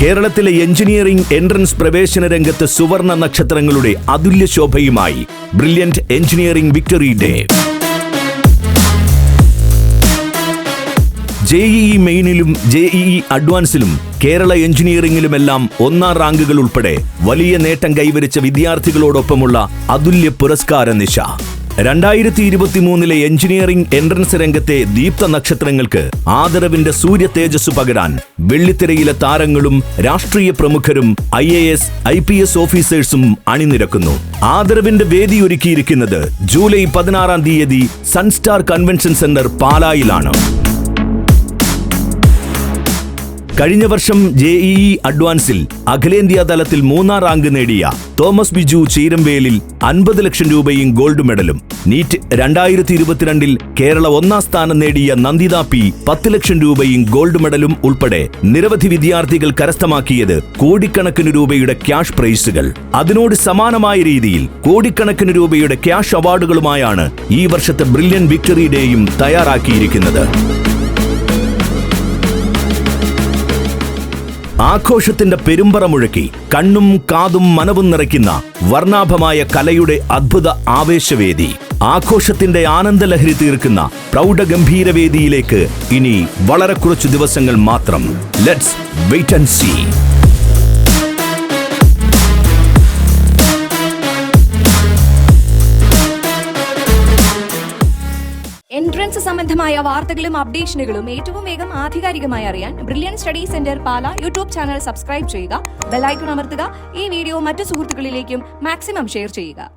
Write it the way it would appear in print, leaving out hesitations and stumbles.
കേരളത്തിലെ engineering entrance പ്രവേശന രംഗത്ത് സുവർണ നക്ഷത്രങ്ങളുടെ അതുല്യ ശോഭയുമായി Brilliant Engineering Victory Day. JEE മെയിനിലും JEE അഡ്വാൻസിലും കേരള എഞ്ചിനീയറിംഗിലുമെല്ലാം ഒന്നാം റാങ്കുകൾ ഉൾപ്പെടെ വലിയ നേട്ടം കൈവരിച്ച വിദ്യാർത്ഥികളോടൊപ്പമുള്ള അതുല്യ പുരസ്കാര നിശ. 2023 എഞ്ചിനീയറിംഗ് എൻട്രൻസ് രംഗത്തെ ദീപ്ത നക്ഷത്രങ്ങൾക്ക് ആദരവിന്റെ സൂര്യ തേജസ് പകരാൻ വെള്ളിത്തിരയിലെ താരങ്ങളും രാഷ്ട്രീയ പ്രമുഖരും IAS IPS ഓഫീസേഴ്സും അണിനിരക്കുന്നു. ആദരവിന്റെ വേദിയൊരുക്കിയിരിക്കുന്നത് ജൂലൈ 16 സൺസ്റ്റാർ കൺവെൻഷൻ സെന്റർ പാലായിലാണ്. കഴിഞ്ഞ വർഷം JEE അഡ്വാൻസിൽ അഖിലേന്ത്യാ തലത്തിൽ 3ാം റാങ്ക് നേടിയ തോമസ് ബിജു ചീരംവേലിൽ 50 ലക്ഷം രൂപയും ഗോൾഡ് മെഡലും, നീറ്റ് 2022 കേരള 1ാം സ്ഥാനം നേടിയ നന്ദിത P 10 ലക്ഷം രൂപയും ഗോൾഡ് മെഡലും ഉൾപ്പെടെ നിരവധി വിദ്യാർത്ഥികൾ കരസ്ഥമാക്കിയത് കോടിക്കണക്കിന് രൂപയുടെ ക്യാഷ് പ്രൈസുകൾ. അതിനോട് സമാനമായ രീതിയിൽ കോടിക്കണക്കിന് രൂപയുടെ ക്യാഷ് അവാർഡുകളുമായാണ് ഈ വർഷത്തെ ബ്രില്യന്റ് വിക്ടറി ഡേയും തയ്യാറാക്കിയിരിക്കുന്നത്. ആഘോഷത്തിന്റെ പെരുമ്പറ മുഴക്കി കണ്ണും കാതും മനവും നിറയ്ക്കുന്ന വർണ്ണാഭമായ കലയുടെ അദ്ഭുത ആവേശവേദി. ആഘോഷത്തിന്റെ ആനന്ദലഹരി തീർക്കുന്ന പ്രൗഢഗംഭീരവേദിയിലേക്ക് ഇനി വളരെ കുറച്ചു ദിവസങ്ങൾ മാത്രം. Let's wait and see. Entrance സംബന്ധമായ വാർത്തകളും അപ്ഡേഷനുകളും ഏറ്റവും വേഗം ആധികാരികമായി അറിയാൻ Brilliant Study Centre Pala YouTube channel subscribe ചെയ്യുക, ബെൽ ഐക്കൺ അമർത്തുക. ഈ വീഡിയോ മറ്റു സുഹൃത്തുക്കളിലേക്കും മാക്സിമം ഷെയർ ചെയ്യുക.